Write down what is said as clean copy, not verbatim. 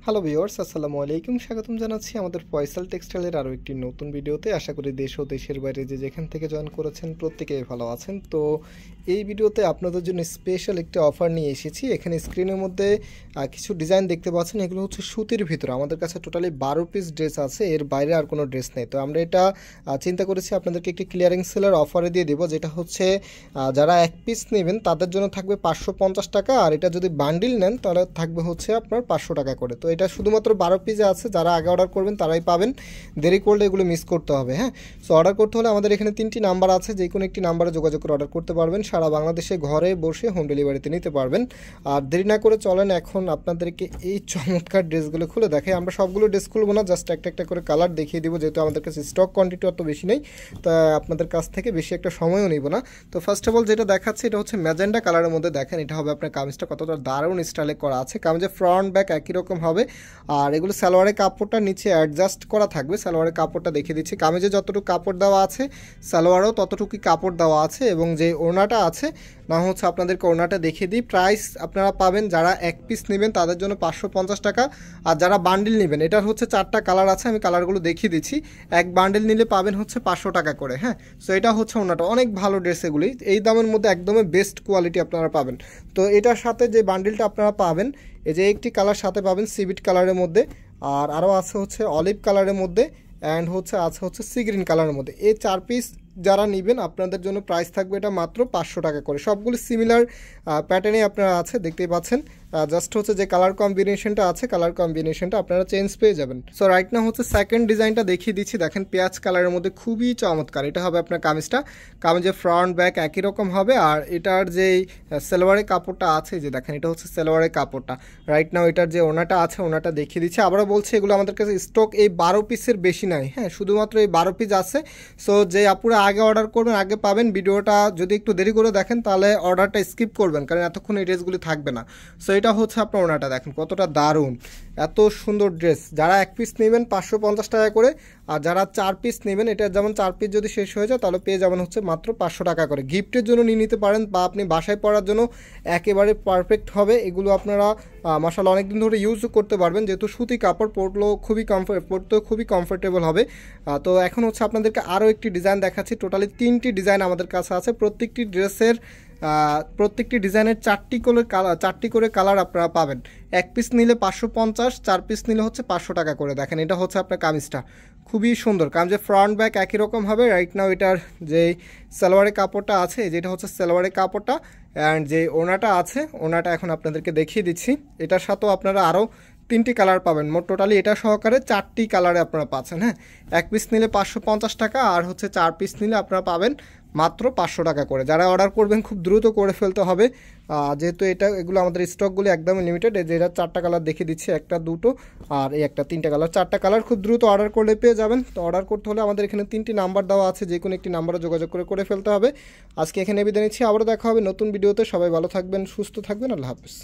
Hello viewers, আসসালামু আলাইকুম। স্বাগতম জানাচ্ছি আমাদের ফয়সাল টেক্সটাইলের আরও একটি নতুন ভিডিওতে। আশা করি দেশ ও দেশের বাইরে যে যেখান থেকে জয়েন করেছেন প্রত্যেকেই ভালো আছেন। তো এই ভিডিওতে আপনাদের জন্য স্পেশাল একটি অফার নিয়ে এসেছি। এখানে স্ক্রিনের মধ্যে কিছু ডিজাইন দেখতে পাচ্ছেন, এগুলো হচ্ছে সুতির ভিতরে। আমাদের কাছে টোটালি 12 পিস ড্রেস আছে, এর বাইরে আর কোনো ড্রেস নেই। তো আমরা এটা চিন্তা করেছি আপনাদেরকে একটি ক্লিয়ারিং সেলের অফারে দিয়ে দেবো, যেটা হচ্ছে যারা এক পিস নেবেন তাদের জন্য থাকবে 550 টাকা, আর এটা যদি বান্ডিল নেন তাহলে থাকবে হচ্ছে আপনার 500 টাকা করে। তো এটা শুধুমাত্র 12 পিসে আছে, যারা আগে অর্ডার করবেন তারাই পাবেন, দেরি করলে এগুলো মিস করতে হবে। হ্যাঁ, সো অর্ডার করতে হলে আমাদের এখানে 3টি নাম্বার আছে, যে কোনো একটি নাম্বারে যোগাযোগ করে অর্ডার করতে পারবেন। সারা বাংলাদেশে ঘরে বসে হোম ডেলিভারিতে নিতে পারবেন। আর দেরি না করে চলেন এখন আপনাদেরকে এই চমৎকার ড্রেসগুলো খুলে দেখাই। আমরা সবগুলো ড্রেস খুলবো না, জাস্ট একটা একটা করে কালার দেখিয়ে দিব, যেহেতু আমাদের কাছে স্টক কোয়ান্টিটি অত বেশি নেই, তা আপনাদের কাছ থেকে বেশি একটা সময়ও নিব না। তো ফার্স্ট অফ অল যেটা দেখাচ্ছে এটা হচ্ছে ম্যাজেন্ডা কালারের মধ্যে। দেখেন এটা হবে আপনার কামিজটা কতটা দারুণ স্টাইলে করা আছে। কামিজের ফ্রন্ট ব্যাক একই রকম হবে, আর এগুলো সালোয়ারের কাপড়টা নিচে অ্যাডজাস্ট করা থাকবে। সালোয়ারের কাপড়টা দেখিয়ে দিচ্ছি, কামিজে যতটুকু কাপড় দেওয়া আছে সালোয়ারেও ততটুকুই কাপড় দেওয়া আছে, এবং যে ওড়নাটা আছে না হচ্ছে আপনাদেরকে ওড়নাটা দেখিয়ে দিই। প্রাইস আপনারা পাবেন যারা এক পিস নেবেন তাদের জন্য 550 টাকা, আর যারা বান্ডিল নেবেন, এটার হচ্ছে 4টা কালার আছে, আমি কালারগুলো দেখিয়ে দিচ্ছি। এক বান্ডিল নিলে পাবেন হচ্ছে 500 টাকা করে। হ্যাঁ, সো এটা হচ্ছে ওড়নাটা, অনেক ভালো ড্রেস এগুলি, এই দামের মধ্যে একদমই বেস্ট কোয়ালিটি আপনারা পাবেন। তো এটার সাথে যে বান্ডিলটা আপনারা পাবেন, এই যে একটি কালার সাথে পাবেন সিভিট কালারের মধ্যে, আর আরও আছে হচ্ছে অলিভ কালারের মধ্যে, অ্যান্ড আছে হচ্ছে সি গ্রিন কালারের মধ্যে। এই 4 পিস যারা নেবেন আপনাদের জন্য প্রাইস থাকবে এটা মাত্র 500 টাকা করে। সবগুলো সিমিলার প্যাটার্নে আপনারা আছে, দেখতেই পাচ্ছেন। জাস্ট হচ্ছে যে কালার কম্বিনেশনটা আছে, কালার কম্বিনেশনটা আপনারা চেঞ্জ পেয়ে যাবেন। সো রাইট না হচ্ছে সেকেন্ড ডিজাইনটা দেখিয়ে দিচ্ছি। দেখেন পেঁয়াজ কালারের মধ্যে খুবই চমৎকার, এটা হবে আপনার কামিজটা। কামিজের ফ্রন্ট ব্যাক একই রকম হবে, আর এটার যে সালোয়ারের কাপড়টা আছে, যে দেখেন এটা হচ্ছে সালোয়ারের কাপড়টা। রাইট নাও এটার যে ওনাটা আছে ওনাটা দেখিয়ে দিচ্ছি। আবারও বলছি এগুলো আমাদের কাছে স্টক এই 12 পিসের বেশি নাই। হ্যাঁ, শুধুমাত্র এই 12 পিস আছে। সো যে আপুরা আগে অর্ডার করবেন আগে পাবেন। ভিডিওটা যদি একটু দেরি করে দেখেন তাহলে অর্ডারটা স্কিপ করবেন, কারণ এতক্ষণ এই ড্রেসগুলি থাকবে না। সো এটা হচ্ছে আপনার ওনাটা, দেখেন কতটা দারুণ, এত সুন্দর ড্রেস। যারা এক পিস নেবেন 550 টাকা করে, আর যারা 4 পিস নেবেন, এটা যেমন 4 পিস যদি শেষ হয়ে যায় তাহলে পেয়ে যাবেন হচ্ছে মাত্র 500 টাকা করে। গিফটের জন্য নিয়ে নিতে পারেন, বা আপনি বাসায় পরার জন্য একেবারে পারফেক্ট হবে। এগুলো আপনারা মাশাআল্লাহ অনেকদিন ধরে ইউজও করতে পারবেন, যেহেতু সুতি কাপড়, পরতেও খুবই কমফোর্টেবল হবে। তো এখন হচ্ছে আপনাদেরকে আরও একটি ডিজাইন দেখাচ্ছি। টোটালি 3টি ডিজাইন আমাদের কাছে আছে। প্রত্যেকটি ডিজাইনের 4টি করে কালার আপনারা পাবেন। এক পিস নিলে 550, 4 পিস নিলে হচ্ছে 500 টাকা করে। দেখেন এটা হচ্ছে আপনার কামিজটা, খুবই সুন্দর। কামিজের ফ্রন্ট ব্যাক একই রকম হবে। রাইট নাও এটার যে সালোয়ারের কাপড়টা আছে, যেটা হচ্ছে সালোয়ারের কাপড়টা, অ্যান্ড যে ওনাটা আছে ওনাটা এখন আপনাদেরকে দেখিয়ে দিচ্ছি। এটার সাথেও আপনারা আরও 3টি কালার পাবেন। মোট টোটালি এটা সহকারে 4টি কালারে আপনারা পাচ্ছেন। হ্যাঁ, এক পিস নিলে 550 টাকা, আর হচ্ছে 4 পিস নিলে আপনারা পাবেন মাত্র 500 টাকা করে। যারা অর্ডার করবেন খুব দ্রুত করে ফেলতে হবে, যেহেতু এগুলো আমাদের স্টকগুলো একদমই লিমিটেড। যেটা 4টা কালার দেখিয়ে দিচ্ছি, একটা দুটো আর এই একটা, 3টা কালার, 4টা কালার খুব দ্রুত অর্ডার করলে পেয়ে যাবেন। তো অর্ডার করতে হলে আমাদের এখানে 3টি নাম্বার দেওয়া আছে, যে কোনো একটি নাম্বারে যোগাযোগ করে ফেলতে হবে। আজকে এখানে বিদায় নিচ্ছি, আবারও দেখা হবে নতুন ভিডিওতে। সবাই ভালো থাকবেন, সুস্থ থাকবেন, আল্লাহ হাফেজ।